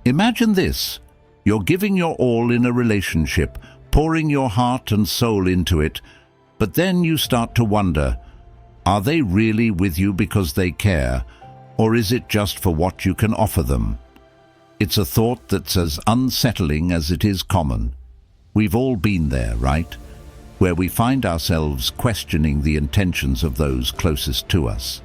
Imagine this. You're giving your all in a relationship, pouring your heart and soul into it, but then you start to wonder, are they really with you because they care, or is it just for what you can offer them? It's a thought that's as unsettling as it is common. We've all been there, right? Where we find ourselves questioning the intentions of those closest to us.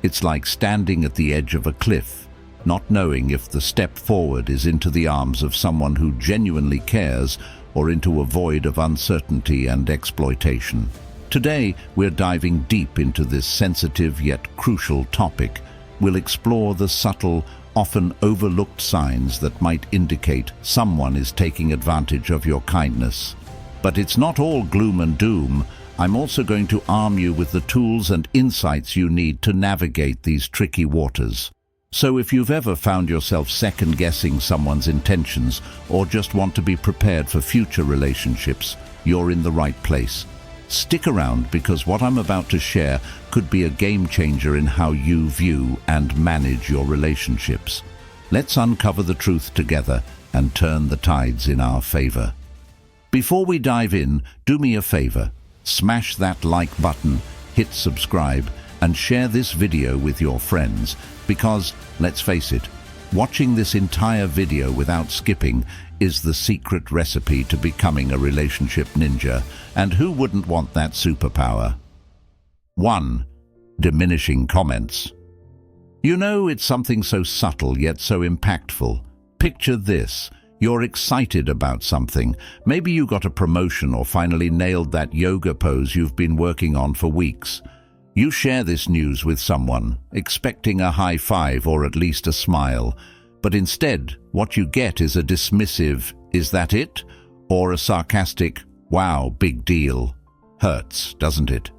It's like standing at the edge of a cliff, not knowing if the step forward is into the arms of someone who genuinely cares or into a void of uncertainty and exploitation. Today, we're diving deep into this sensitive yet crucial topic. We'll explore the subtle, often overlooked signs that might indicate someone is taking advantage of your kindness. But it's not all gloom and doom. I'm also going to arm you with the tools and insights you need to navigate these tricky waters. So if you've ever found yourself second-guessing someone's intentions or just want to be prepared for future relationships, you're in the right place. Stick around because what I'm about to share could be a game changer in how you view and manage your relationships. Let's uncover the truth together and turn the tides in our favor. Before we dive in, do me a favor. Smash that like button, hit subscribe, and share this video with your friends because, let's face it, watching this entire video without skipping is the secret recipe to becoming a relationship ninja, and who wouldn't want that superpower? 1. Diminishing comments. You know, it's something so subtle yet so impactful. Picture this. You're excited about something. Maybe you got a promotion or finally nailed that yoga pose you've been working on for weeks. You share this news with someone, expecting a high five or at least a smile. But instead, what you get is a dismissive, "Is that it?" or a sarcastic, "Wow, big deal." Hurts, doesn't it?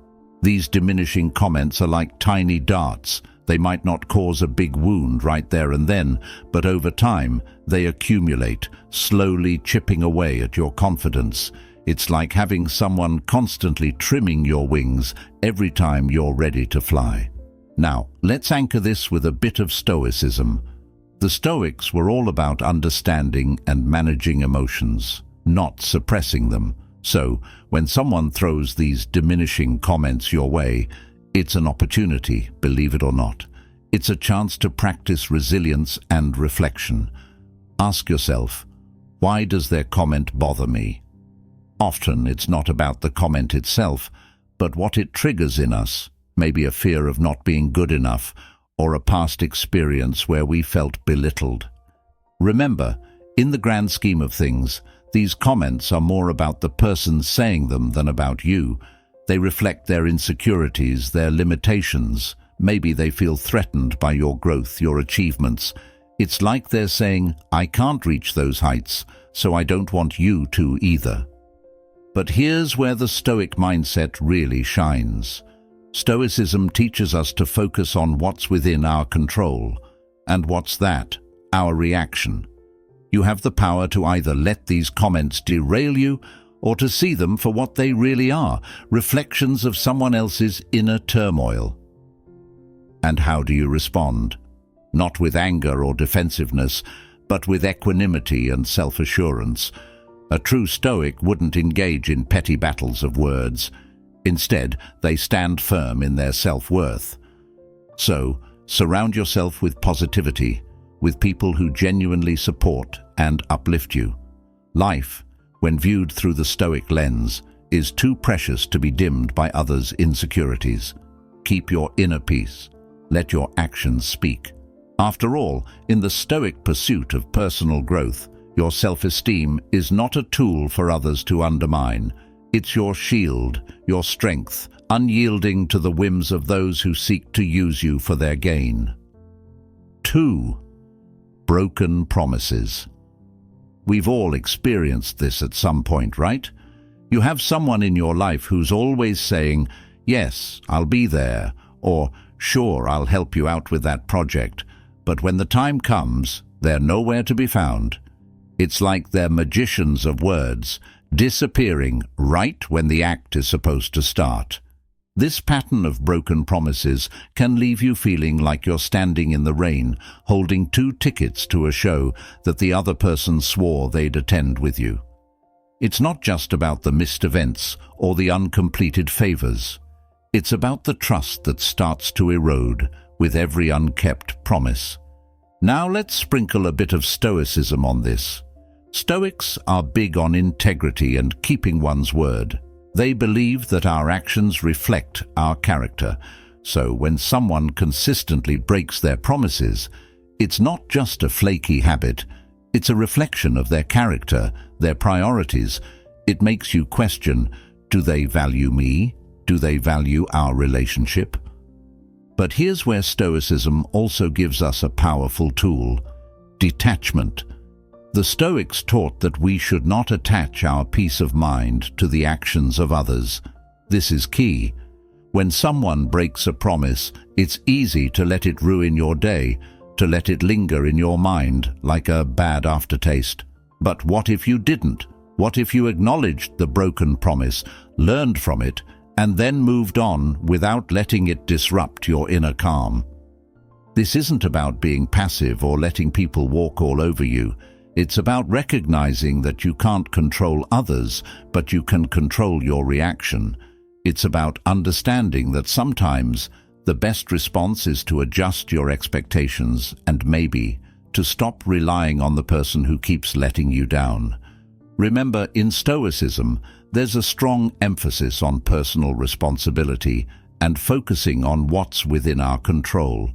These diminishing comments are like tiny darts. They might not cause a big wound right there and then, but over time, they accumulate, slowly chipping away at your confidence. It's like having someone constantly trimming your wings every time you're ready to fly. Now, let's anchor this with a bit of Stoicism. The Stoics were all about understanding and managing emotions, not suppressing them. So, when someone throws these diminishing comments your way, it's an opportunity, believe it or not. It's a chance to practice resilience and reflection. Ask yourself, why does their comment bother me? Often it's not about the comment itself, but what it triggers in us, maybe a fear of not being good enough, or a past experience where we felt belittled. Remember, in the grand scheme of things, these comments are more about the person saying them than about you. They reflect their insecurities, their limitations. Maybe they feel threatened by your growth, your achievements. It's like they're saying, "I can't reach those heights, so I don't want you to either." But here's where the Stoic mindset really shines. Stoicism teaches us to focus on what's within our control. And what's that? Our reaction. You have the power to either let these comments derail you or to see them for what they really are, reflections of someone else's inner turmoil. And how do you respond? Not with anger or defensiveness, but with equanimity and self-assurance. A true Stoic wouldn't engage in petty battles of words. Instead, they stand firm in their self-worth. So, surround yourself with positivity, with people who genuinely support and uplift you. Life, when viewed through the Stoic lens, is too precious to be dimmed by others' insecurities. Keep your inner peace. Let your actions speak. After all, in the Stoic pursuit of personal growth, your self-esteem is not a tool for others to undermine. It's your shield, your strength, unyielding to the whims of those who seek to use you for their gain. 2. Broken promises. We've all experienced this at some point, right? You have someone in your life who's always saying, "Yes, I'll be there," or "Sure, I'll help you out with that project," but when the time comes, they're nowhere to be found. It's like they're magicians of words, disappearing right when the act is supposed to start. This pattern of broken promises can leave you feeling like you're standing in the rain, holding 2 tickets to a show that the other person swore they'd attend with you. It's not just about the missed events or the uncompleted favors. It's about the trust that starts to erode with every unkept promise. Now let's sprinkle a bit of Stoicism on this. Stoics are big on integrity and keeping one's word. They believe that our actions reflect our character. So when someone consistently breaks their promises, it's not just a flaky habit, it's a reflection of their character, their priorities. It makes you question, do they value me? Do they value our relationship? But here's where Stoicism also gives us a powerful tool: detachment. The Stoics taught that we should not attach our peace of mind to the actions of others. This is key. When someone breaks a promise, it's easy to let it ruin your day, to let it linger in your mind like a bad aftertaste. But what if you didn't? What if you acknowledged the broken promise, learned from it, and then moved on without letting it disrupt your inner calm? This isn't about being passive or letting people walk all over you. It's about recognizing that you can't control others, but you can control your reaction. It's about understanding that sometimes the best response is to adjust your expectations and maybe to stop relying on the person who keeps letting you down. Remember, in Stoicism, there's a strong emphasis on personal responsibility and focusing on what's within our control.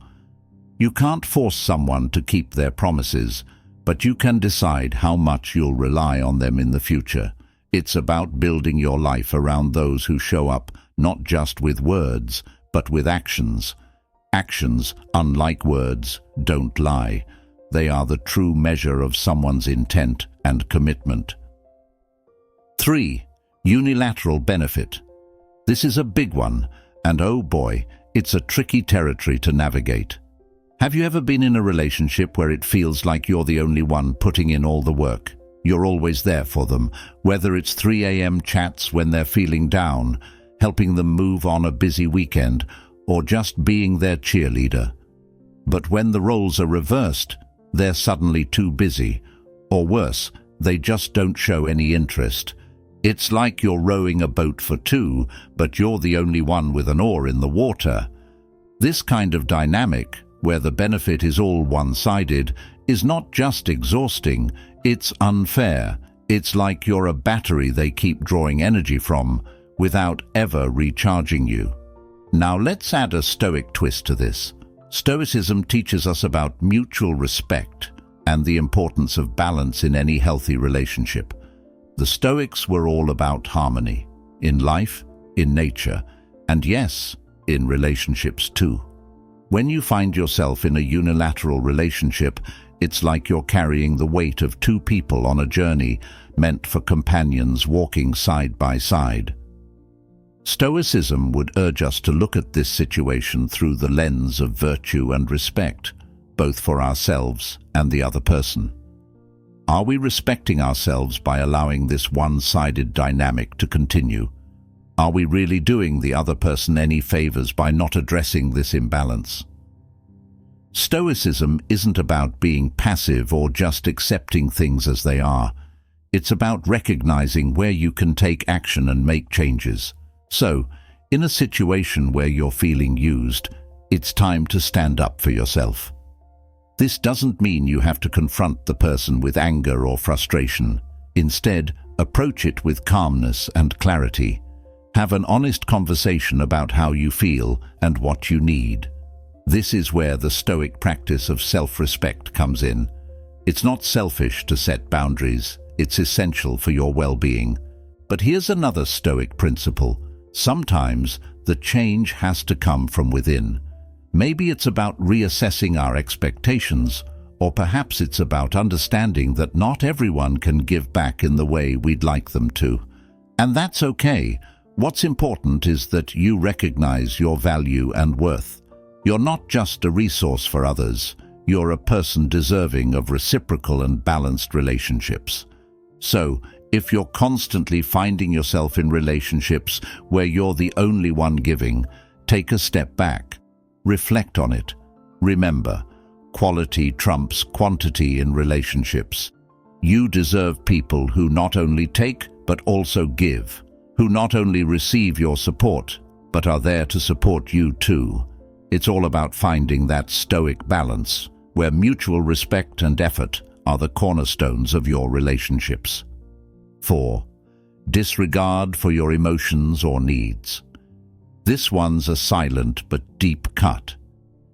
You can't force someone to keep their promises, but you can decide how much you'll rely on them in the future. It's about building your life around those who show up not just with words, but with actions. Actions, unlike words, don't lie. They are the true measure of someone's intent and commitment. 3. Unilateral benefit. This is a big one, and oh boy, it's a tricky territory to navigate. Have you ever been in a relationship where it feels like you're the only one putting in all the work? You're always there for them, whether it's 3 a.m. chats when they're feeling down, helping them move on a busy weekend, or just being their cheerleader. But when the roles are reversed, they're suddenly too busy, or worse, they just don't show any interest. It's like you're rowing a boat for 2, but you're the only one with an oar in the water. This kind of dynamic, where the benefit is all one-sided, is not just exhausting, it's unfair. It's like you're a battery they keep drawing energy from without ever recharging you. Now let's add a Stoic twist to this. Stoicism teaches us about mutual respect and the importance of balance in any healthy relationship. The Stoics were all about harmony, in life, in nature, and yes, in relationships too. When you find yourself in a unilateral relationship, it's like you're carrying the weight of 2 people on a journey meant for companions walking side by side. Stoicism would urge us to look at this situation through the lens of virtue and respect, both for ourselves and the other person. Are we respecting ourselves by allowing this one-sided dynamic to continue? Are we really doing the other person any favors by not addressing this imbalance? Stoicism isn't about being passive or just accepting things as they are. It's about recognizing where you can take action and make changes. So, in a situation where you're feeling used, it's time to stand up for yourself. This doesn't mean you have to confront the person with anger or frustration. Instead, approach it with calmness and clarity. Have an honest conversation about how you feel and what you need. This is where the Stoic practice of self-respect comes in. It's not selfish to set boundaries. It's essential for your well-being. But here's another Stoic principle. Sometimes the change has to come from within. Maybe it's about reassessing our expectations, or perhaps it's about understanding that not everyone can give back in the way we'd like them to. And that's okay. What's important is that you recognize your value and worth. You're not just a resource for others. You're a person deserving of reciprocal and balanced relationships. So, If you're constantly finding yourself in relationships where you're the only one giving, take a step back. Reflect on it. Remember, quality trumps quantity in relationships. You deserve people who not only take, but also give, who not only receive your support, but are there to support you too. It's all about finding that Stoic balance, where mutual respect and effort are the cornerstones of your relationships. 4. Disregard for your emotions or needs. This one's a silent but deep cut.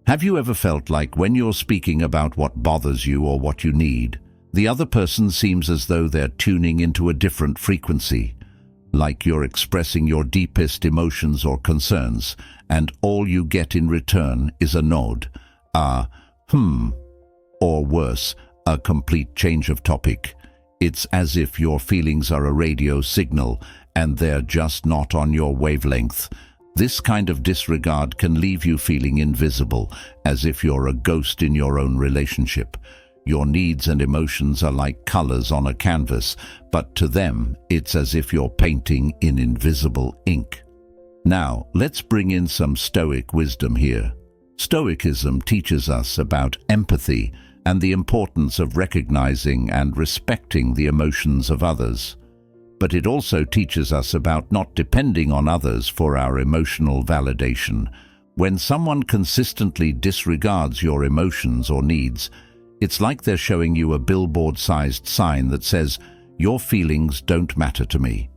Have you ever felt like when you're speaking about what bothers you or what you need, the other person seems as though they're tuning into a different frequency, like you're expressing your deepest emotions or concerns, and all you get in return is a nod, or worse, a complete change of topic? It's as if your feelings are a radio signal and they're just not on your wavelength. This kind of disregard can leave you feeling invisible, as if you're a ghost in your own relationship. Your needs and emotions are like colors on a canvas, but to them, it's as if you're painting in invisible ink. Now, let's bring in some Stoic wisdom here. Stoicism teaches us about empathy and the importance of recognizing and respecting the emotions of others. But it also teaches us about not depending on others for our emotional validation. When someone consistently disregards your emotions or needs, it's like they're showing you a billboard-sized sign that says, "Your feelings don't matter to me."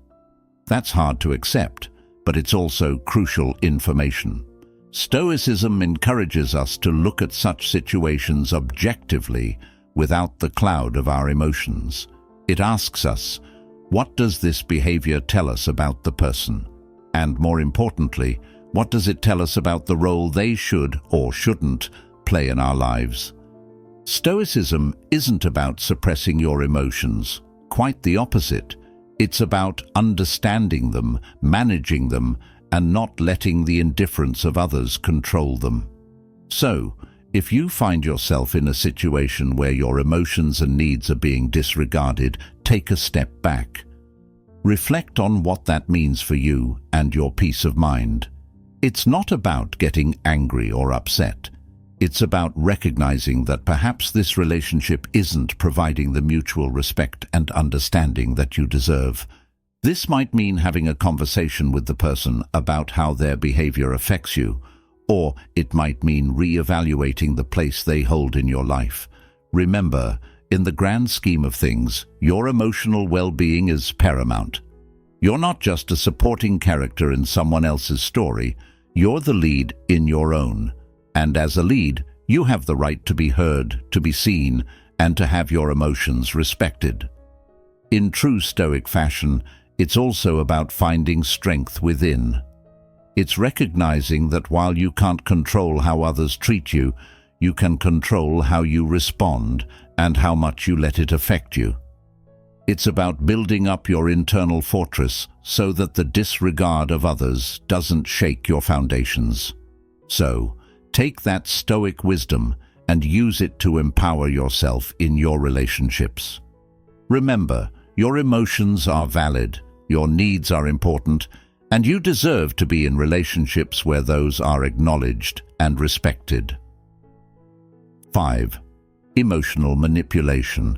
That's hard to accept, but it's also crucial information. Stoicism encourages us to look at such situations objectively, without the cloud of our emotions. It asks us, what does this behavior tell us about the person? And more importantly, what does it tell us about the role they should or shouldn't play in our lives? Stoicism isn't about suppressing your emotions. Quite the opposite. It's about understanding them, managing them, and not letting the indifference of others control them. So, if you find yourself in a situation where your emotions and needs are being disregarded, take a step back. Reflect on what that means for you and your peace of mind. It's not about getting angry or upset. It's about recognizing that perhaps this relationship isn't providing the mutual respect and understanding that you deserve. This might mean having a conversation with the person about how their behavior affects you, or it might mean re-evaluating the place they hold in your life. Remember, in the grand scheme of things, your emotional well-being is paramount. You're not just a supporting character in someone else's story, you're the lead in your own. And as a lead, you have the right to be heard, to be seen, and to have your emotions respected. In true Stoic fashion, it's also about finding strength within. It's recognizing that while you can't control how others treat you, you can control how you respond and how much you let it affect you. It's about building up your internal fortress so that the disregard of others doesn't shake your foundations. So, take that Stoic wisdom and use it to empower yourself in your relationships. Remember, your emotions are valid, your needs are important, and you deserve to be in relationships where those are acknowledged and respected. 5. Emotional manipulation.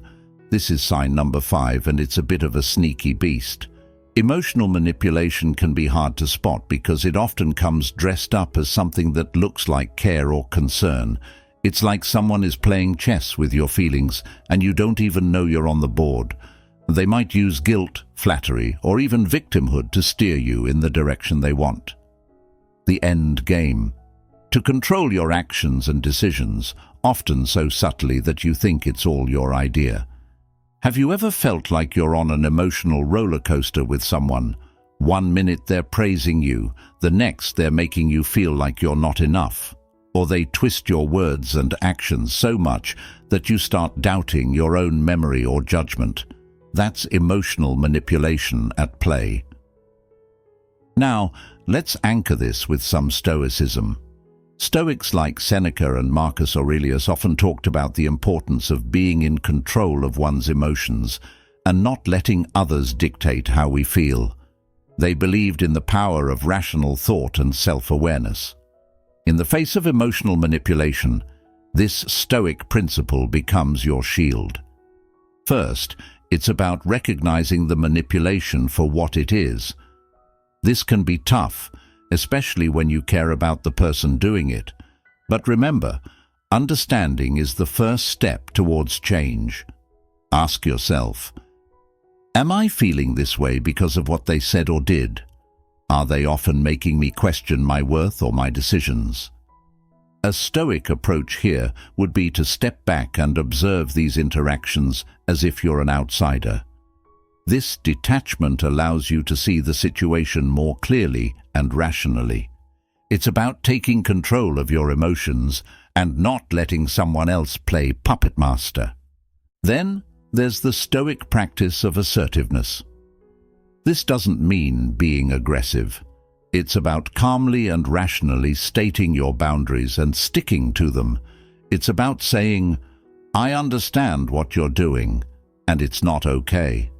This is sign number 5, and it's a bit of a sneaky beast. Emotional manipulation can be hard to spot because it often comes dressed up as something that looks like care or concern. It's like someone is playing chess with your feelings and you don't even know you're on the board. They might use guilt, flattery, or even victimhood to steer you in the direction they want. The end game. To control your actions and decisions, often so subtly that you think it's all your idea. Have you ever felt like you're on an emotional roller coaster with someone? One minute they're praising you, the next they're making you feel like you're not enough. Or they twist your words and actions so much that you start doubting your own memory or judgment. That's emotional manipulation at play. Now, let's anchor this with some Stoicism. Stoics like Seneca and Marcus Aurelius often talked about the importance of being in control of one's emotions, and not letting others dictate how we feel. They believed in the power of rational thought and self-awareness. In the face of emotional manipulation, this Stoic principle becomes your shield. First, it's about recognizing the manipulation for what it is. This can be tough, especially when you care about the person doing it. But remember, understanding is the first step towards change. Ask yourself, am I feeling this way because of what they said or did? Are they often making me question my worth or my decisions? A Stoic approach here would be to step back and observe these interactions as if you're an outsider. This detachment allows you to see the situation more clearly and rationally. It's about taking control of your emotions and not letting someone else play puppet master. Then there's the Stoic practice of assertiveness. This doesn't mean being aggressive. It's about calmly and rationally stating your boundaries and sticking to them. It's about saying, I understand what you're doing, and it's not okay.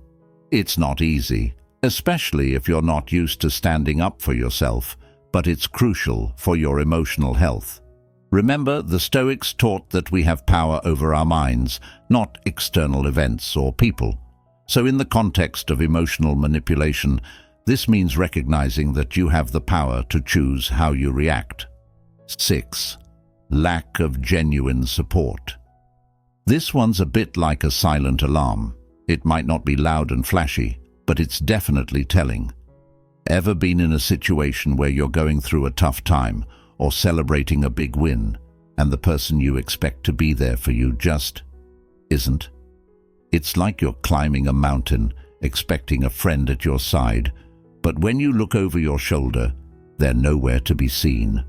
It's not easy, especially if you're not used to standing up for yourself, but it's crucial for your emotional health. Remember, the Stoics taught that we have power over our minds, not external events or people. So in the context of emotional manipulation, this means recognizing that you have the power to choose how you react. 6. Lack of genuine support. This one's a bit like a silent alarm. It might not be loud and flashy, but it's definitely telling. Ever been in a situation where you're going through a tough time or celebrating a big win, and the person you expect to be there for you just isn't? It's like you're climbing a mountain, expecting a friend at your side, but when you look over your shoulder, they're nowhere to be seen.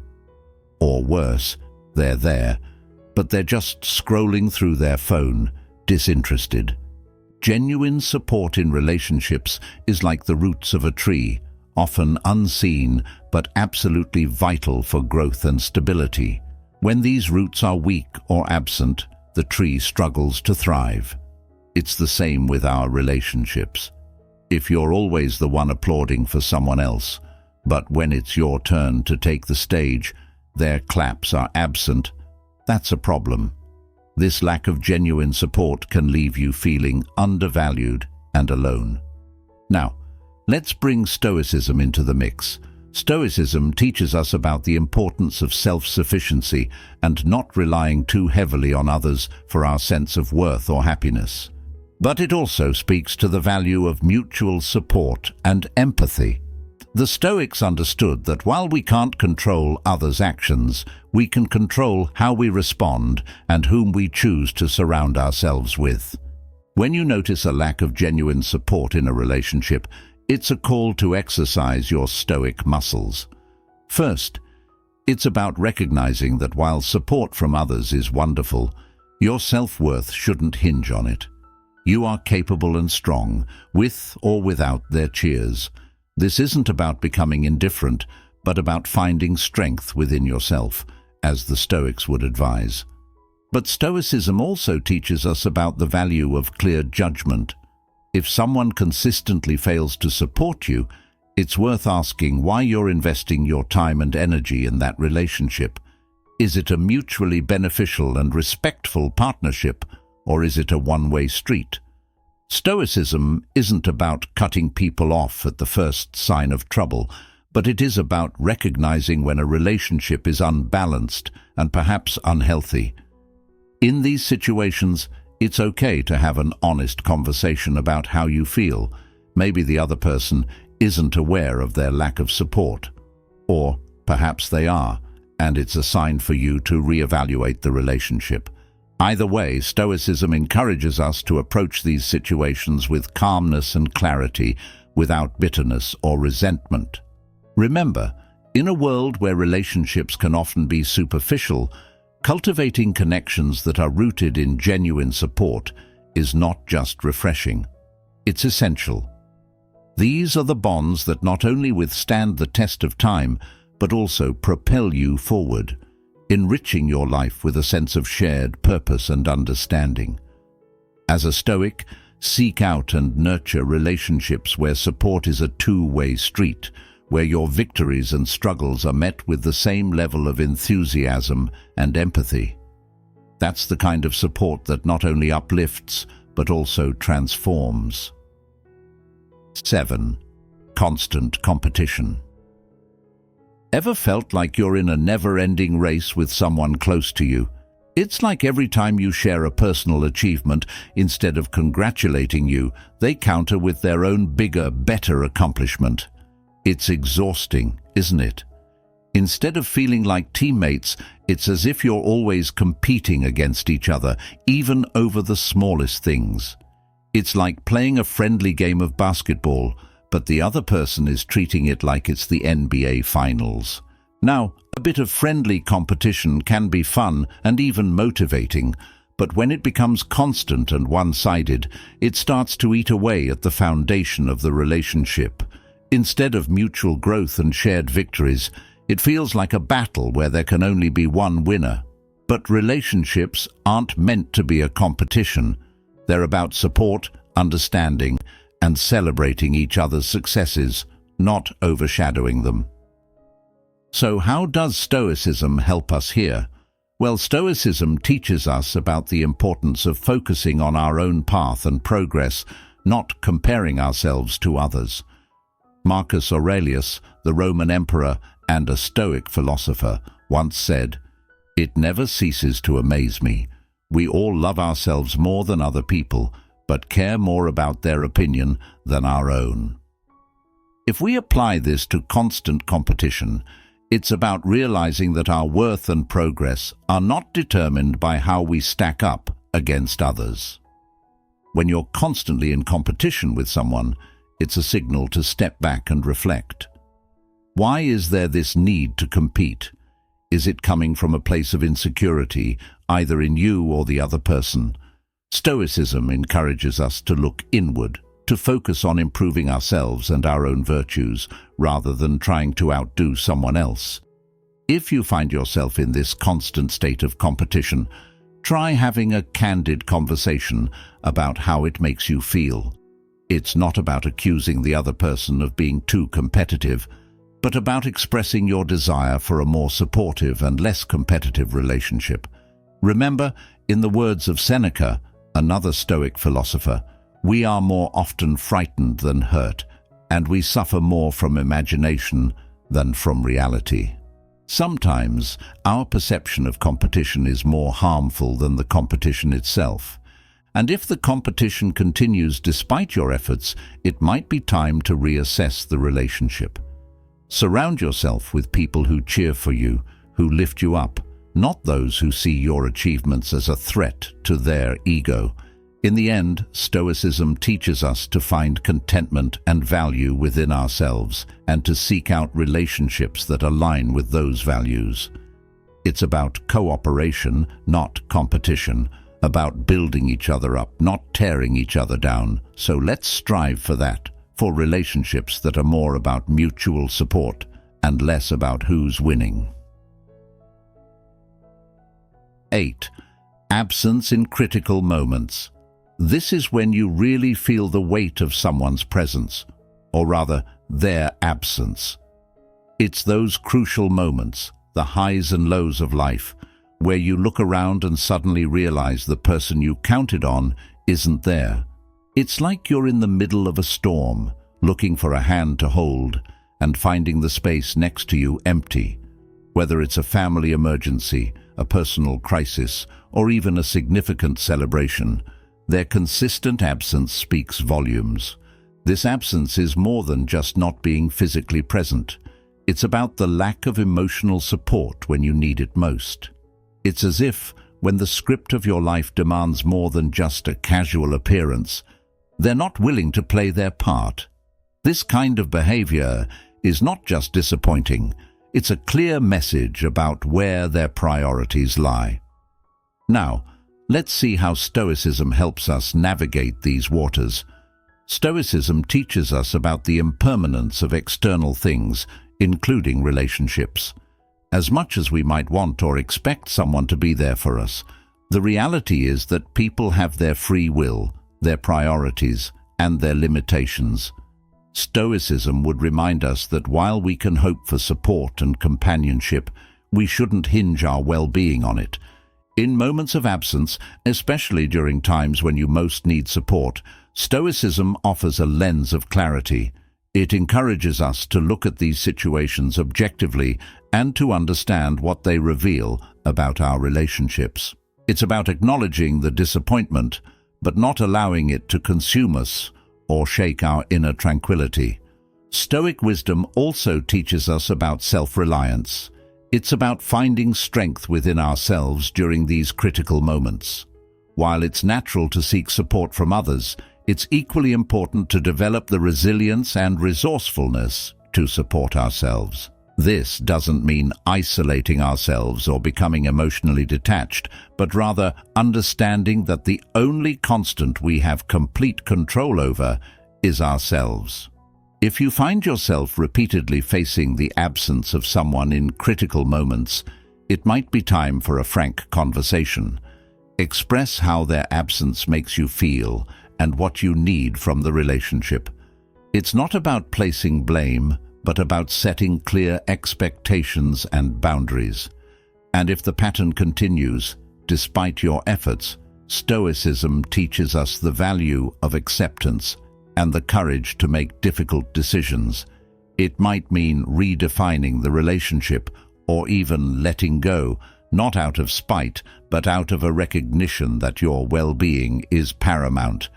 Or worse, they're there, but they're just scrolling through their phone, disinterested. Genuine support in relationships is like the roots of a tree, often unseen but absolutely vital for growth and stability. When these roots are weak or absent, the tree struggles to thrive. It's the same with our relationships. If you're always the one applauding for someone else, but when it's your turn to take the stage, their claps are absent, that's a problem. This lack of genuine support can leave you feeling undervalued and alone. Now, let's bring Stoicism into the mix. Stoicism teaches us about the importance of self-sufficiency and not relying too heavily on others for our sense of worth or happiness. But it also speaks to the value of mutual support and empathy. The Stoics understood that while we can't control others' actions, we can control how we respond and whom we choose to surround ourselves with. When you notice a lack of genuine support in a relationship, it's a call to exercise your Stoic muscles. First, it's about recognizing that while support from others is wonderful, your self-worth shouldn't hinge on it. You are capable and strong, with or without their cheers. This isn't about becoming indifferent, but about finding strength within yourself, as the Stoics would advise. But Stoicism also teaches us about the value of clear judgment. If someone consistently fails to support you, it's worth asking why you're investing your time and energy in that relationship. Is it a mutually beneficial and respectful partnership, or is it a one-way street? Stoicism isn't about cutting people off at the first sign of trouble, but it is about recognizing when a relationship is unbalanced and perhaps unhealthy. In these situations, it's okay to have an honest conversation about how you feel. Maybe the other person isn't aware of their lack of support. Or perhaps they are, and it's a sign for you to reevaluate the relationship. Either way, Stoicism encourages us to approach these situations with calmness and clarity, without bitterness or resentment. Remember, in a world where relationships can often be superficial, cultivating connections that are rooted in genuine support is not just refreshing, it's essential. These are the bonds that not only withstand the test of time, but also propel you forward, enriching your life with a sense of shared purpose and understanding. As a Stoic, Seek out and nurture relationships where support is a two-way street, where your victories and struggles are met with the same level of enthusiasm and empathy. That's the kind of support that not only uplifts, but also transforms. 7. Constant competition. Ever felt like you're in a never-ending race with someone close to you? It's like every time you share a personal achievement, instead of congratulating you, they counter with their own bigger, better accomplishment. It's exhausting, isn't it? Instead of feeling like teammates, it's as if you're always competing against each other, even over the smallest things. It's like playing a friendly game of basketball, but the other person is treating it like it's the NBA Finals. Now, a bit of friendly competition can be fun and even motivating, but when it becomes constant and one-sided, it starts to eat away at the foundation of the relationship. Instead of mutual growth and shared victories, it feels like a battle where there can only be one winner. But relationships aren't meant to be a competition. They're about support, understanding, and celebrating each other's successes, not overshadowing them. So how does Stoicism help us here? Well, Stoicism teaches us about the importance of focusing on our own path and progress, not comparing ourselves to others. Marcus Aurelius, the Roman emperor and a Stoic philosopher, once said, "It never ceases to amaze me. We all love ourselves more than other people, but care more about their opinion than our own." If we apply this to constant competition, it's about realizing that our worth and progress are not determined by how we stack up against others. When you're constantly in competition with someone, it's a signal to step back and reflect. Why is there this need to compete? Is it coming from a place of insecurity, either in you or the other person? Stoicism encourages us to look inward, to focus on improving ourselves and our own virtues, rather than trying to outdo someone else. If you find yourself in this constant state of competition, try having a candid conversation about how it makes you feel. It's not about accusing the other person of being too competitive, but about expressing your desire for a more supportive and less competitive relationship. Remember, in the words of Seneca, another Stoic philosopher, we are more often frightened than hurt, and we suffer more from imagination than from reality. Sometimes, our perception of competition is more harmful than the competition itself. And if the competition continues despite your efforts, it might be time to reassess the relationship. Surround yourself with people who cheer for you, who lift you up, not those who see your achievements as a threat to their ego. In the end, Stoicism teaches us to find contentment and value within ourselves and to seek out relationships that align with those values. It's about cooperation, not competition, about building each other up, not tearing each other down. So let's strive for that, for relationships that are more about mutual support and less about who's winning. 8. Absence in critical moments. This is when you really feel the weight of someone's presence, or rather, their absence. It's those crucial moments, the highs and lows of life, where you look around and suddenly realize the person you counted on isn't there. It's like you're in the middle of a storm, looking for a hand to hold, and finding the space next to you empty. Whether it's a family emergency, a personal crisis, or even a significant celebration, their consistent absence speaks volumes. This absence is more than just not being physically present. It's about the lack of emotional support when you need it most. It's as if, when the script of your life demands more than just a casual appearance, they're not willing to play their part. This kind of behavior is not just disappointing, it's a clear message about where their priorities lie. Now, let's see how Stoicism helps us navigate these waters. Stoicism teaches us about the impermanence of external things, including relationships. As much as we might want or expect someone to be there for us, the reality is that people have their free will, their priorities, and their limitations. Stoicism would remind us that while we can hope for support and companionship, we shouldn't hinge our well-being on it. In moments of absence, especially during times when you most need support, Stoicism offers a lens of clarity. It encourages us to look at these situations objectively and to understand what they reveal about our relationships. It's about acknowledging the disappointment, but not allowing it to consume us or shake our inner tranquility. Stoic wisdom also teaches us about self-reliance. It's about finding strength within ourselves during these critical moments. While it's natural to seek support from others, it's equally important to develop the resilience and resourcefulness to support ourselves. This doesn't mean isolating ourselves or becoming emotionally detached, but rather understanding that the only constant we have complete control over is ourselves. If you find yourself repeatedly facing the absence of someone in critical moments, it might be time for a frank conversation. Express how their absence makes you feel and what you need from the relationship. It's not about placing blame, but about setting clear expectations and boundaries. And if the pattern continues, despite your efforts, Stoicism teaches us the value of acceptance and the courage to make difficult decisions. It might mean redefining the relationship or even letting go, not out of spite, but out of a recognition that your well-being is paramount.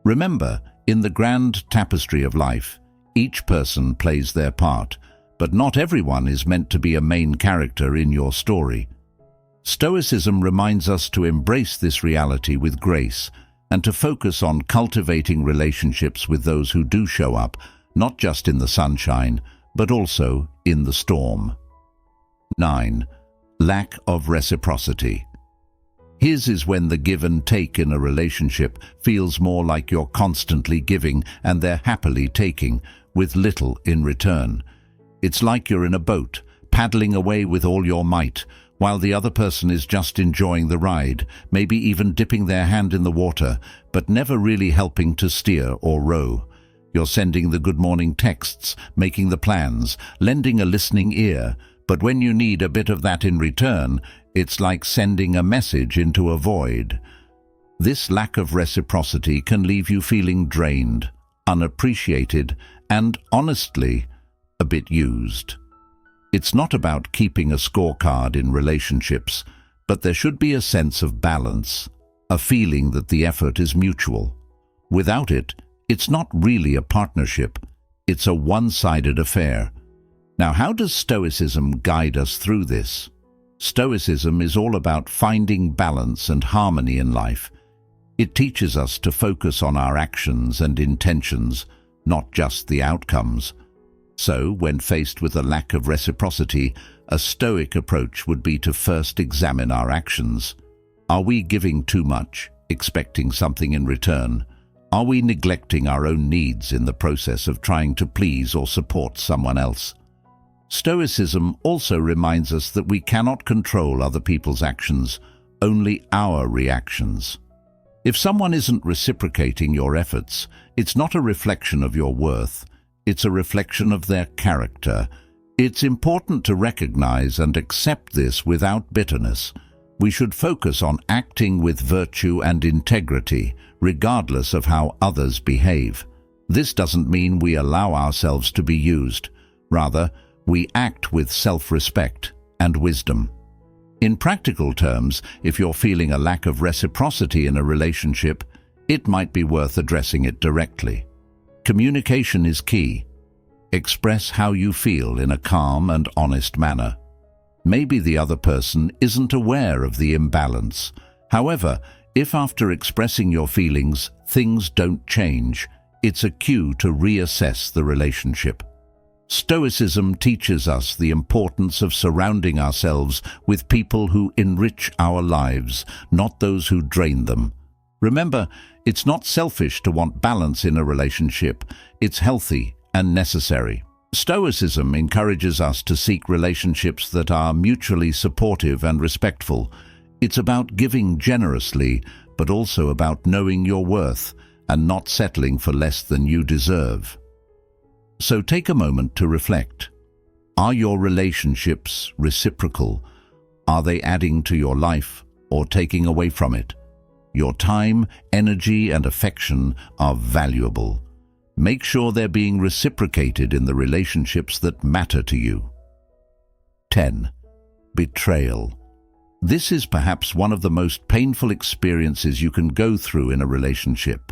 Remember, in the grand tapestry of life, each person plays their part, but not everyone is meant to be a main character in your story. Stoicism reminds us to embrace this reality with grace and to focus on cultivating relationships with those who do show up, not just in the sunshine, but also in the storm. 9. Lack of reciprocity. His is when the give and take in a relationship feels more like you're constantly giving and they're happily taking, with little in return. It's like you're in a boat, paddling away with all your might, while the other person is just enjoying the ride, maybe even dipping their hand in the water, but never really helping to steer or row. You're sending the good morning texts, making the plans, lending a listening ear, but when you need a bit of that in return, it's like sending a message into a void. This lack of reciprocity can leave you feeling drained, unappreciated, and, honestly, a bit used. It's not about keeping a scorecard in relationships, but there should be a sense of balance, a feeling that the effort is mutual. Without it, it's not really a partnership, it's a one-sided affair. Now, how does Stoicism guide us through this? Stoicism is all about finding balance and harmony in life. It teaches us to focus on our actions and intentions, not just the outcomes. So, when faced with a lack of reciprocity, a Stoic approach would be to first examine our actions. Are we giving too much, expecting something in return? Are we neglecting our own needs in the process of trying to please or support someone else? Stoicism also reminds us that we cannot control other people's actions, only our reactions. If someone isn't reciprocating your efforts, it's not a reflection of your worth. It's a reflection of their character. It's important to recognize and accept this without bitterness. We should focus on acting with virtue and integrity, regardless of how others behave. This doesn't mean we allow ourselves to be used. Rather, we act with self-respect and wisdom. In practical terms, if you're feeling a lack of reciprocity in a relationship, it might be worth addressing it directly. Communication is key. Express how you feel in a calm and honest manner. Maybe the other person isn't aware of the imbalance. However, if after expressing your feelings, things don't change, it's a cue to reassess the relationship. Stoicism teaches us the importance of surrounding ourselves with people who enrich our lives, not those who drain them. Remember, it's not selfish to want balance in a relationship. It's healthy and necessary. Stoicism encourages us to seek relationships that are mutually supportive and respectful. It's about giving generously, but also about knowing your worth and not settling for less than you deserve. So take a moment to reflect. Are your relationships reciprocal? Are they adding to your life or taking away from it? Your time, energy, and affection are valuable. Make sure they're being reciprocated in the relationships that matter to you. 10. Betrayal. This is perhaps one of the most painful experiences you can go through in a relationship.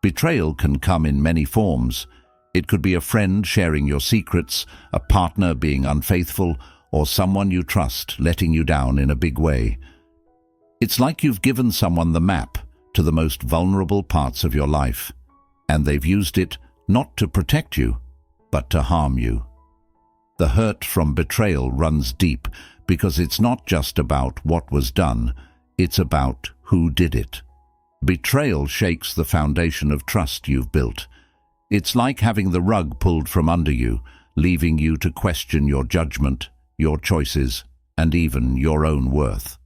Betrayal can come in many forms. It could be a friend sharing your secrets, a partner being unfaithful, or someone you trust letting you down in a big way. It's like you've given someone the map to the most vulnerable parts of your life, and they've used it not to protect you, but to harm you. The hurt from betrayal runs deep because it's not just about what was done, it's about who did it. Betrayal shakes the foundation of trust you've built. It's like having the rug pulled from under you, leaving you to question your judgment, your choices, and even your own worth.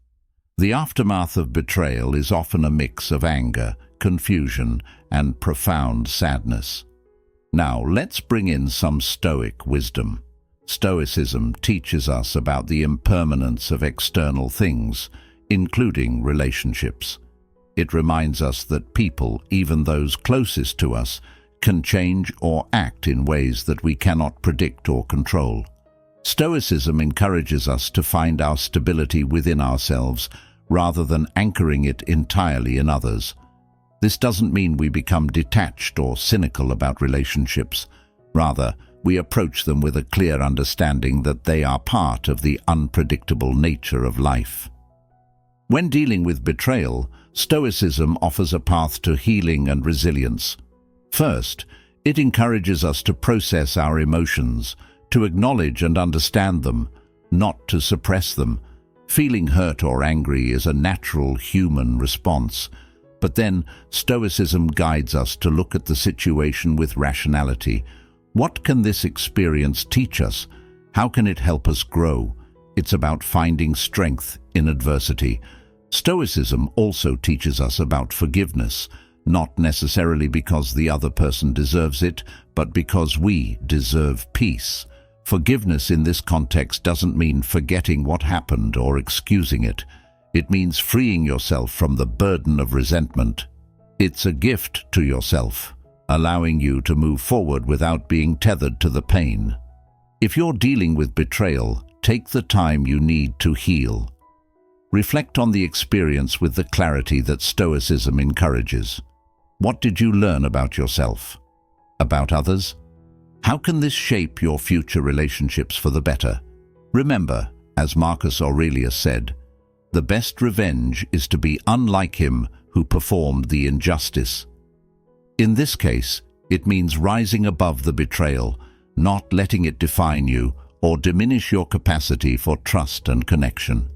The aftermath of betrayal is often a mix of anger, confusion, and profound sadness. Now, let's bring in some Stoic wisdom. Stoicism teaches us about the impermanence of external things, including relationships. It reminds us that people, even those closest to us, can change or act in ways that we cannot predict or control. Stoicism encourages us to find our stability within ourselves rather than anchoring it entirely in others. This doesn't mean we become detached or cynical about relationships. Rather, we approach them with a clear understanding that they are part of the unpredictable nature of life. When dealing with betrayal, Stoicism offers a path to healing and resilience. First, it encourages us to process our emotions, to acknowledge and understand them, not to suppress them. Feeling hurt or angry is a natural human response, but then Stoicism guides us to look at the situation with rationality. What can this experience teach us? How can it help us grow? It's about finding strength in adversity. Stoicism also teaches us about forgiveness, not necessarily because the other person deserves it, but because we deserve peace. Forgiveness in this context doesn't mean forgetting what happened or excusing it. It means freeing yourself from the burden of resentment. It's a gift to yourself, allowing you to move forward without being tethered to the pain. If you're dealing with betrayal, take the time you need to heal. Reflect on the experience with the clarity that Stoicism encourages. What did you learn about yourself? About others? How can this shape your future relationships for the better? Remember, as Marcus Aurelius said, the best revenge is to be unlike him who performed the injustice. In this case, it means rising above the betrayal, not letting it define you or diminish your capacity for trust and connection.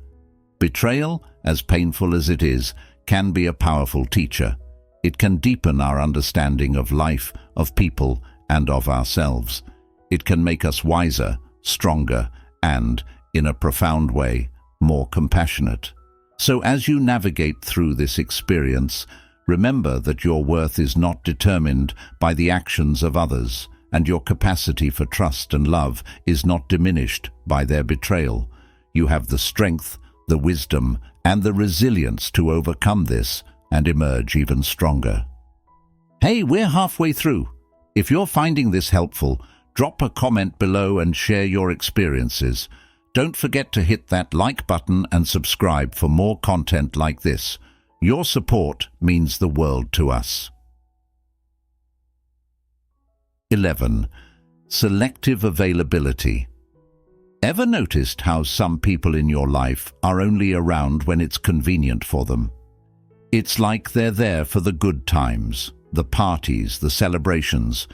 Betrayal, as painful as it is, can be a powerful teacher. It can deepen our understanding of life, of people, and of ourselves. It can make us wiser, stronger, and, in a profound way, more compassionate. So as you navigate through this experience, remember that your worth is not determined by the actions of others, and your capacity for trust and love is not diminished by their betrayal. You have the strength, the wisdom, and the resilience to overcome this and emerge even stronger. Hey, we're halfway through. If you're finding this helpful, drop a comment below and share your experiences. Don't forget to hit that like button and subscribe for more content like this. Your support means the world to us. 11. Selective availability. Ever noticed how some people in your life are only around when it's convenient for them? It's like they're there for the good times, the parties, the celebrations.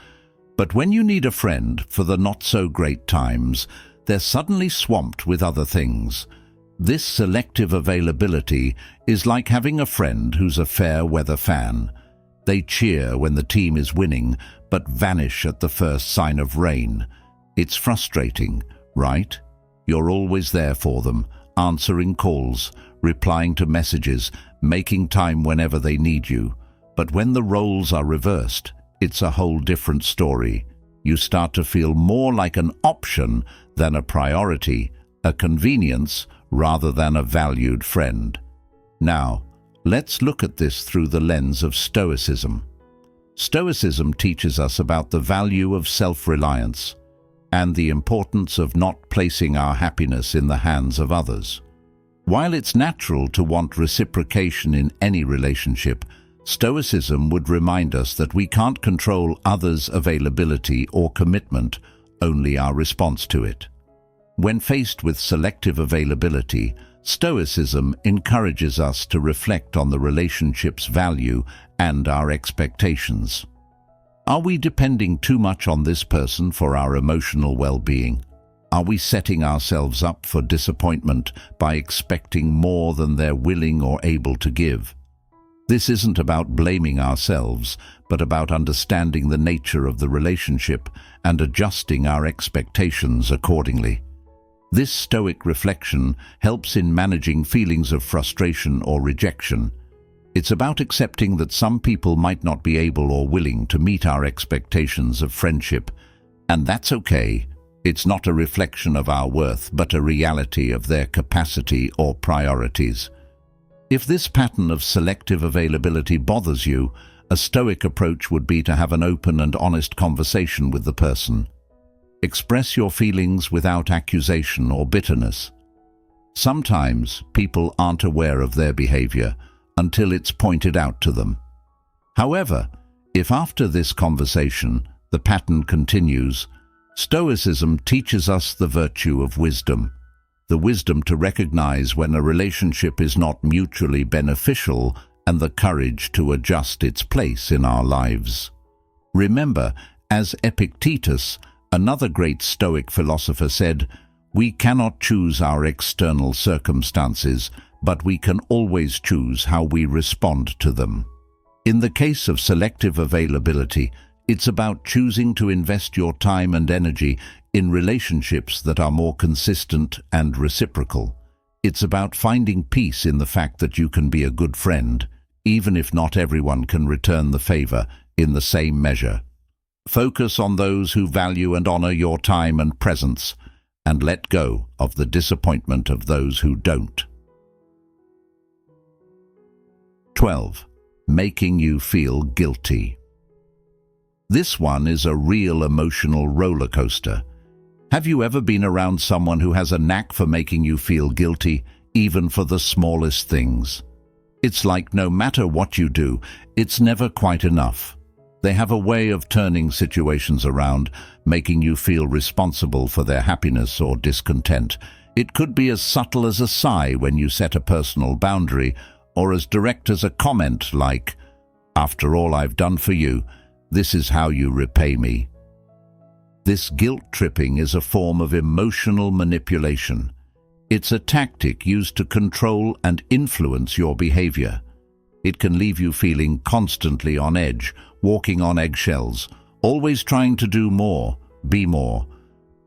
But when you need a friend for the not-so-great times, they're suddenly swamped with other things. This selective availability is like having a friend who's a fair-weather fan. They cheer when the team is winning, but vanish at the first sign of rain. It's frustrating, right? You're always there for them, answering calls, replying to messages, making time whenever they need you. But when the roles are reversed, it's a whole different story. You start to feel more like an option than a priority, a convenience rather than a valued friend. Now, let's look at this through the lens of Stoicism. Stoicism teaches us about the value of self-reliance and the importance of not placing our happiness in the hands of others. While it's natural to want reciprocation in any relationship, Stoicism would remind us that we can't control others' availability or commitment, only our response to it. When faced with selective availability, Stoicism encourages us to reflect on the relationship's value and our expectations. Are we depending too much on this person for our emotional well-being? Are we setting ourselves up for disappointment by expecting more than they're willing or able to give? This isn't about blaming ourselves, but about understanding the nature of the relationship and adjusting our expectations accordingly. This Stoic reflection helps in managing feelings of frustration or rejection. It's about accepting that some people might not be able or willing to meet our expectations of friendship, and that's okay. It's not a reflection of our worth, but a reality of their capacity or priorities. If this pattern of selective availability bothers you, a Stoic approach would be to have an open and honest conversation with the person. Express your feelings without accusation or bitterness. Sometimes people aren't aware of their behavior until it's pointed out to them. However, if after this conversation the pattern continues, Stoicism teaches us the virtue of wisdom, the wisdom to recognize when a relationship is not mutually beneficial and the courage to adjust its place in our lives. Remember, as Epictetus, another great Stoic philosopher, said, "We cannot choose our external circumstances, but we can always choose how we respond to them." In the case of selective availability, it's about choosing to invest your time and energy in relationships that are more consistent and reciprocal. It's about finding peace in the fact that you can be a good friend, even if not everyone can return the favor in the same measure. Focus on those who value and honor your time and presence, and let go of the disappointment of those who don't. 12. Making you feel guilty. This one is a real emotional roller coaster. Have you ever been around someone who has a knack for making you feel guilty, even for the smallest things? It's like no matter what you do, it's never quite enough. They have a way of turning situations around, making you feel responsible for their happiness or discontent. It could be as subtle as a sigh when you set a personal boundary, or as direct as a comment like, "After all I've done for you, this is how you repay me." This guilt-tripping is a form of emotional manipulation. It's a tactic used to control and influence your behavior. It can leave you feeling constantly on edge, walking on eggshells, always trying to do more, be more,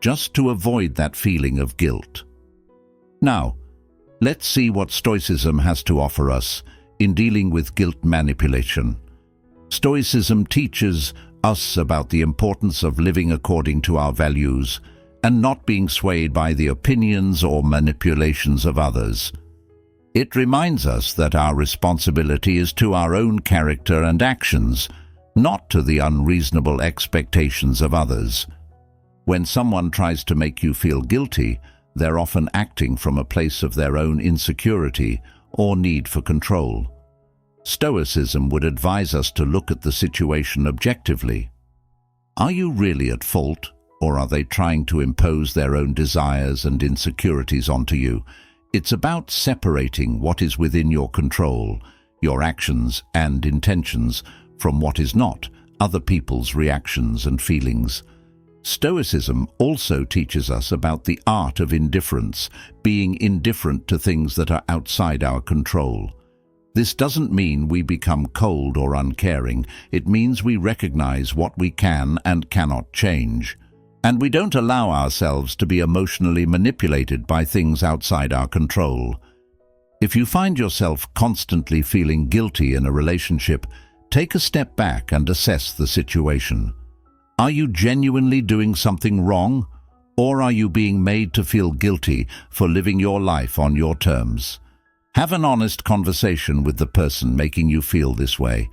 just to avoid that feeling of guilt. Now, let's see what Stoicism has to offer us in dealing with guilt manipulation. Stoicism teaches us about the importance of living according to our values and not being swayed by the opinions or manipulations of others. It reminds us that our responsibility is to our own character and actions, not to the unreasonable expectations of others. When someone tries to make you feel guilty, they're often acting from a place of their own insecurity or need for control. Stoicism would advise us to look at the situation objectively. Are you really at fault, or are they trying to impose their own desires and insecurities onto you? It's about separating what is within your control, your actions and intentions, from what is not, other people's reactions and feelings. Stoicism also teaches us about the art of indifference, being indifferent to things that are outside our control. This doesn't mean we become cold or uncaring. It means we recognize what we can and cannot change. And we don't allow ourselves to be emotionally manipulated by things outside our control. If you find yourself constantly feeling guilty in a relationship, take a step back and assess the situation. Are you genuinely doing something wrong, or are you being made to feel guilty for living your life on your terms? Have an honest conversation with the person making you feel this way.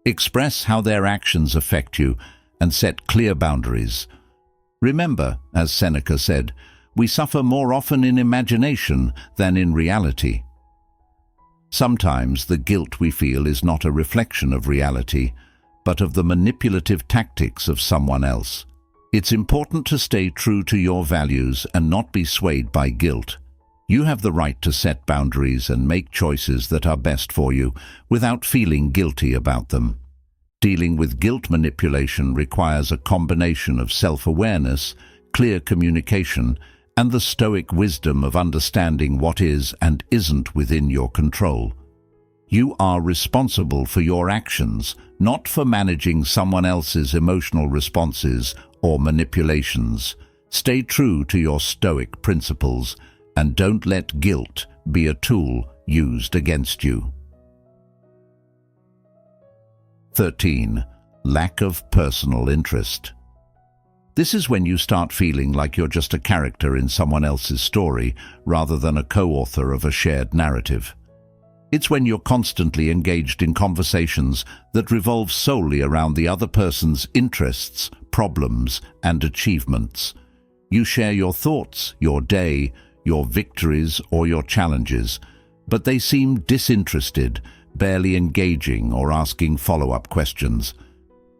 Express how their actions affect you and set clear boundaries. Remember, as Seneca said, we suffer more often in imagination than in reality. Sometimes the guilt we feel is not a reflection of reality, but of the manipulative tactics of someone else. It's important to stay true to your values and not be swayed by guilt. You have the right to set boundaries and make choices that are best for you without feeling guilty about them. Dealing with guilt manipulation requires a combination of self-awareness, clear communication, and the Stoic wisdom of understanding what is and isn't within your control. You are responsible for your actions, not for managing someone else's emotional responses or manipulations. Stay true to your Stoic principles and don't let guilt be a tool used against you. 13. Lack of personal interest. This is when you start feeling like you're just a character in someone else's story rather than a co-author of a shared narrative. It's when you're constantly engaged in conversations that revolve solely around the other person's interests, problems, and achievements. You share your thoughts, your day, your victories, or your challenges, but they seem disinterested, barely engaging or asking follow-up questions.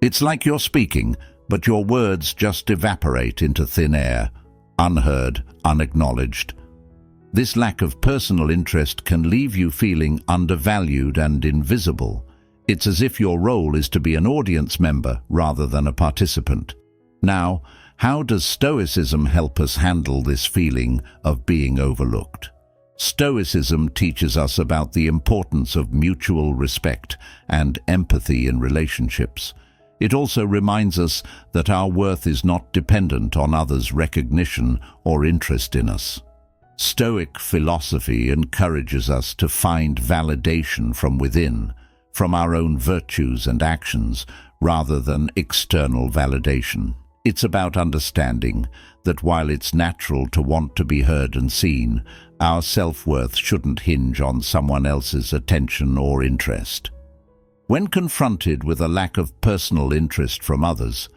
It's like you're speaking, but your words just evaporate into thin air, unheard, unacknowledged. This lack of personal interest can leave you feeling undervalued and invisible. It's as if your role is to be an audience member rather than a participant. Now, how does Stoicism help us handle this feeling of being overlooked? Stoicism teaches us about the importance of mutual respect and empathy in relationships. It also reminds us that our worth is not dependent on others' recognition or interest in us. Stoic philosophy encourages us to find validation from within, from our own virtues and actions, rather than external validation. It's about understanding that while it's natural to want to be heard and seen, our self-worth shouldn't hinge on someone else's attention or interest. When confronted with a lack of personal interest from others,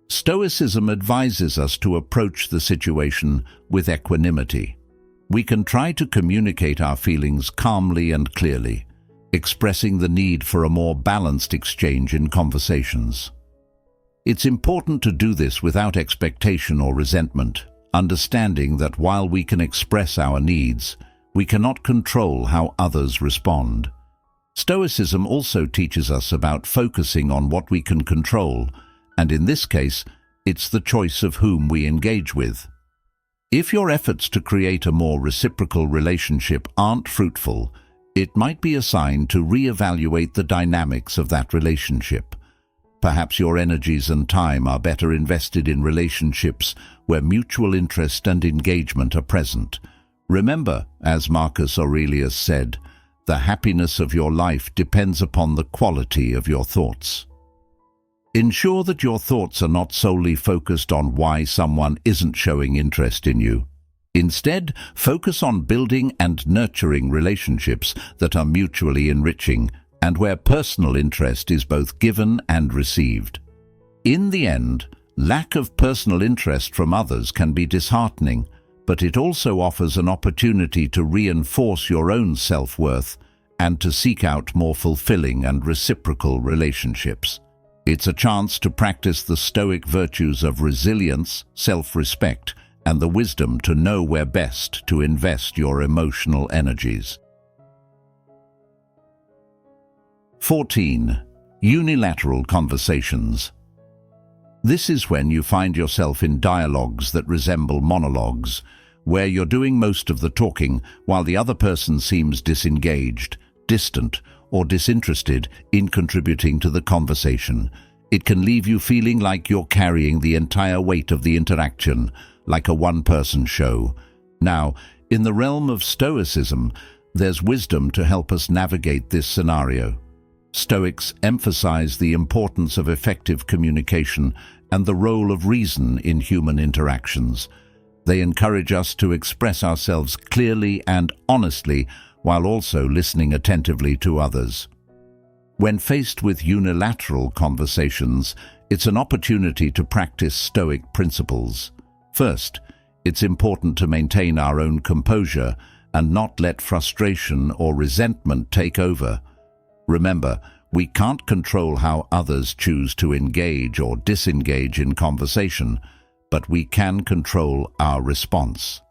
Stoicism advises us to approach the situation with equanimity. We can try to communicate our feelings calmly and clearly, expressing the need for a more balanced exchange in conversations. It's important to do this without expectation or resentment, understanding that while we can express our needs, we cannot control how others respond. Stoicism also teaches us about focusing on what we can control, and in this case, it's the choice of whom we engage with. If your efforts to create a more reciprocal relationship aren't fruitful, it might be a sign to reevaluate the dynamics of that relationship. Perhaps your energies and time are better invested in relationships where mutual interest and engagement are present. Remember, as Marcus Aurelius said, the happiness of your life depends upon the quality of your thoughts. Ensure that your thoughts are not solely focused on why someone isn't showing interest in you. Instead, focus on building and nurturing relationships that are mutually enriching and where personal interest is both given and received. In the end, lack of personal interest from others can be disheartening, but it also offers an opportunity to reinforce your own self-worth and to seek out more fulfilling and reciprocal relationships. It's a chance to practice the Stoic virtues of resilience, self-respect, and the wisdom to know where best to invest your emotional energies. 14. Unilateral conversations. This is when you find yourself in dialogues that resemble monologues, where you're doing most of the talking while the other person seems disengaged, distant, or disinterested in contributing to the conversation. It can leave you feeling like you're carrying the entire weight of the interaction, like a one-person show. Now, in the realm of Stoicism, there's wisdom to help us navigate this scenario. Stoics emphasize the importance of effective communication and the role of reason in human interactions. They encourage us to express ourselves clearly and honestly while also listening attentively to others. When faced with unilateral conversations, it's an opportunity to practice Stoic principles. First, it's important to maintain our own composure and not let frustration or resentment take over. Remember, we can't control how others choose to engage or disengage in conversation, but we can control our response.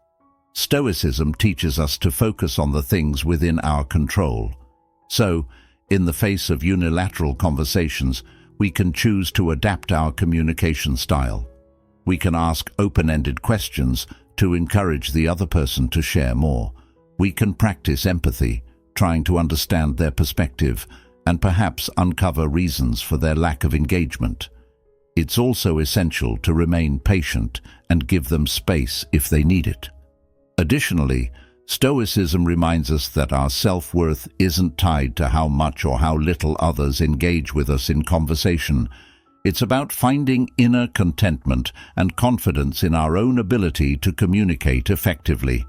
Stoicism teaches us to focus on the things within our control. So, in the face of unilateral conversations, we can choose to adapt our communication style. We can ask open-ended questions to encourage the other person to share more. We can practice empathy, trying to understand their perspective and perhaps uncover reasons for their lack of engagement. It's also essential to remain patient and give them space if they need it. Additionally, Stoicism reminds us that our self-worth isn't tied to how much or how little others engage with us in conversation. It's about finding inner contentment and confidence in our own ability to communicate effectively.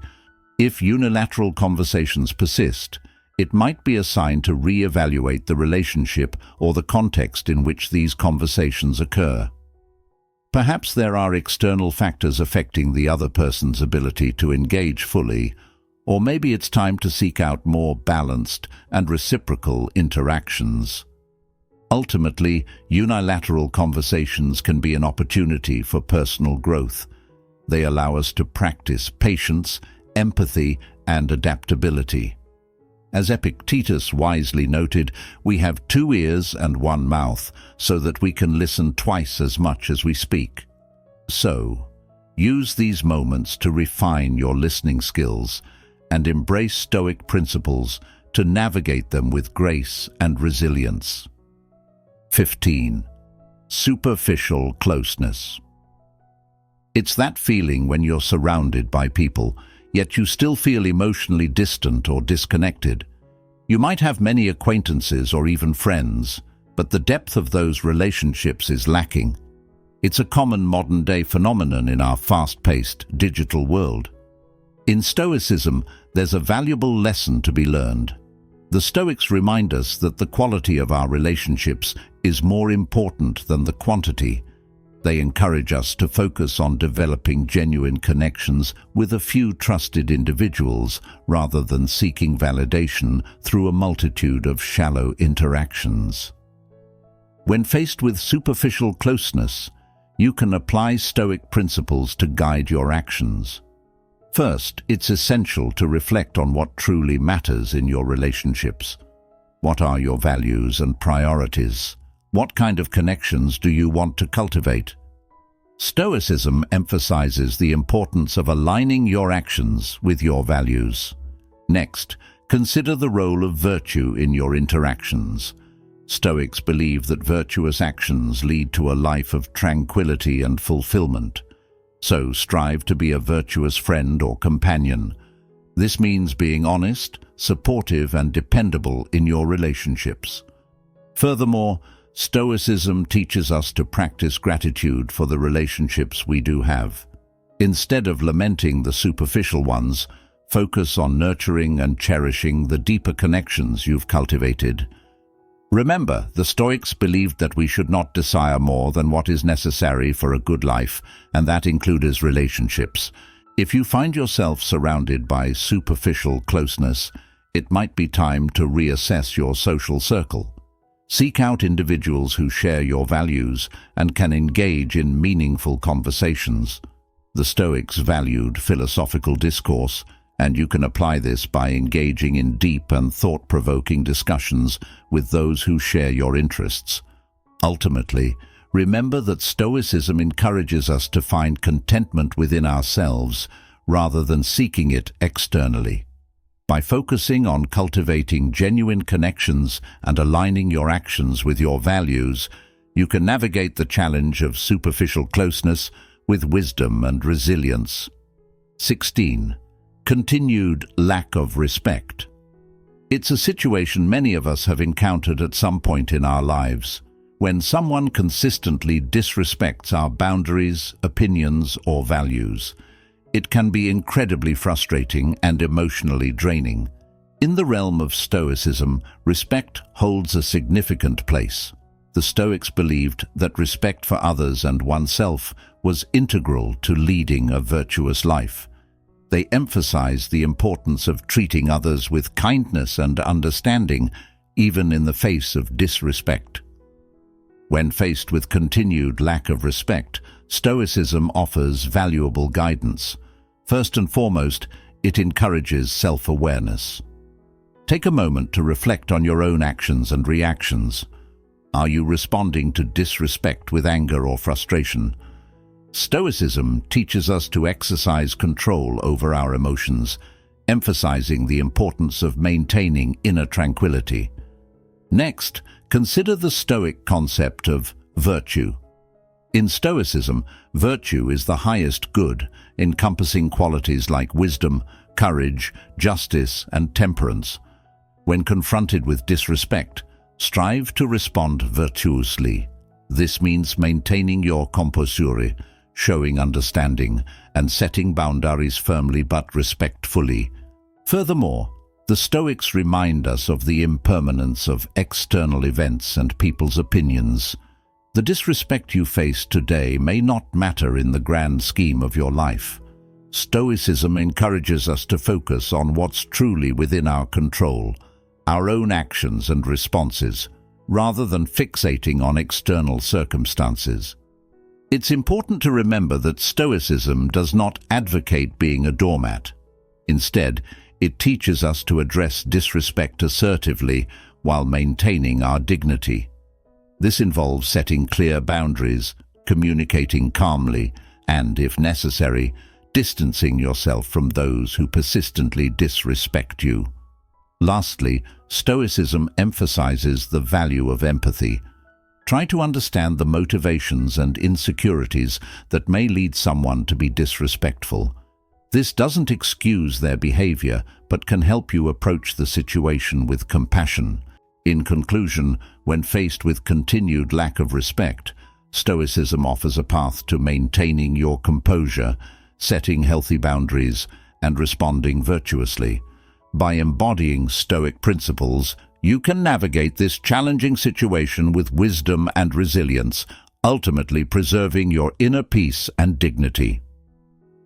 If unilateral conversations persist, it might be a sign to re-evaluate the relationship or the context in which these conversations occur. Perhaps there are external factors affecting the other person's ability to engage fully, or maybe it's time to seek out more balanced and reciprocal interactions. Ultimately, unilateral conversations can be an opportunity for personal growth. They allow us to practice patience, empathy, and adaptability. As Epictetus wisely noted, we have 2 ears and 1 mouth, so that we can listen twice as much as we speak. So, use these moments to refine your listening skills and embrace Stoic principles to navigate them with grace and resilience. 15. Superficial closeness. It's that feeling when you're surrounded by people, yet you still feel emotionally distant or disconnected. You might have many acquaintances or even friends, but the depth of those relationships is lacking. It's a common modern-day phenomenon in our fast-paced digital world. In Stoicism, there's a valuable lesson to be learned. The Stoics remind us that the quality of our relationships is more important than the quantity. They encourage us to focus on developing genuine connections with a few trusted individuals rather than seeking validation through a multitude of shallow interactions. When faced with superficial closeness, you can apply Stoic principles to guide your actions. First, it's essential to reflect on what truly matters in your relationships. What are your values and priorities? What kind of connections do you want to cultivate? Stoicism emphasizes the importance of aligning your actions with your values. Next, consider the role of virtue in your interactions. Stoics believe that virtuous actions lead to a life of tranquility and fulfillment. So strive to be a virtuous friend or companion. This means being honest, supportive, and dependable in your relationships. Furthermore, Stoicism teaches us to practice gratitude for the relationships we do have. Instead of lamenting the superficial ones, focus on nurturing and cherishing the deeper connections you've cultivated. Remember, the Stoics believed that we should not desire more than what is necessary for a good life, and that includes relationships. If you find yourself surrounded by superficial closeness, it might be time to reassess your social circle. Seek out individuals who share your values and can engage in meaningful conversations. The Stoics valued philosophical discourse, and you can apply this by engaging in deep and thought-provoking discussions with those who share your interests. Ultimately, remember that Stoicism encourages us to find contentment within ourselves rather than seeking it externally. By focusing on cultivating genuine connections and aligning your actions with your values, you can navigate the challenge of superficial closeness with wisdom and resilience. 16. Continued lack of respect. It's a situation many of us have encountered at some point in our lives, when someone consistently disrespects our boundaries, opinions, or values. It can be incredibly frustrating and emotionally draining. In the realm of Stoicism, respect holds a significant place. The Stoics believed that respect for others and oneself was integral to leading a virtuous life. They emphasized the importance of treating others with kindness and understanding, even in the face of disrespect. When faced with continued lack of respect, Stoicism offers valuable guidance. First and foremost, it encourages self-awareness. Take a moment to reflect on your own actions and reactions. Are you responding to disrespect with anger or frustration? Stoicism teaches us to exercise control over our emotions, emphasizing the importance of maintaining inner tranquility. Next, consider the Stoic concept of virtue. In Stoicism, virtue is the highest good, encompassing qualities like wisdom, courage, justice, and temperance. When confronted with disrespect, strive to respond virtuously. This means maintaining your composure, showing understanding, and setting boundaries firmly but respectfully. Furthermore, the Stoics remind us of the impermanence of external events and people's opinions. The disrespect you face today may not matter in the grand scheme of your life. Stoicism encourages us to focus on what's truly within our control, our own actions and responses, rather than fixating on external circumstances. It's important to remember that Stoicism does not advocate being a doormat. Instead, it teaches us to address disrespect assertively while maintaining our dignity. This involves setting clear boundaries, communicating calmly, and, if necessary, distancing yourself from those who persistently disrespect you. Lastly, Stoicism emphasizes the value of empathy. Try to understand the motivations and insecurities that may lead someone to be disrespectful. This doesn't excuse their behavior, but can help you approach the situation with compassion. In conclusion, when faced with continued lack of respect, Stoicism offers a path to maintaining your composure, setting healthy boundaries, and responding virtuously. By embodying Stoic principles, you can navigate this challenging situation with wisdom and resilience, ultimately preserving your inner peace and dignity.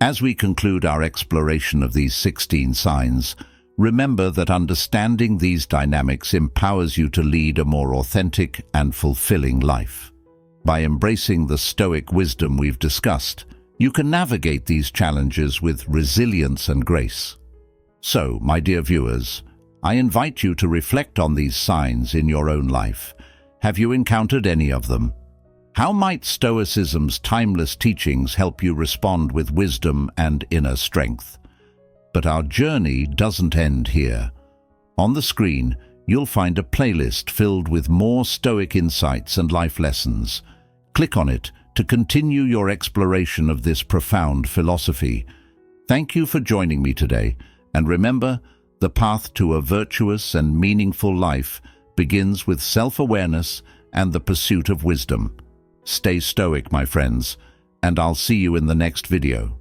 As we conclude our exploration of these 16 signs, remember that understanding these dynamics empowers you to lead a more authentic and fulfilling life. By embracing the Stoic wisdom we've discussed, you can navigate these challenges with resilience and grace. So, my dear viewers, I invite you to reflect on these signs in your own life. Have you encountered any of them? How might Stoicism's timeless teachings help you respond with wisdom and inner strength? But our journey doesn't end here. On the screen, you'll find a playlist filled with more Stoic insights and life lessons. Click on it to continue your exploration of this profound philosophy. Thank you for joining me today, and remember, the path to a virtuous and meaningful life begins with self-awareness and the pursuit of wisdom. Stay stoic, my friends, and I'll see you in the next video.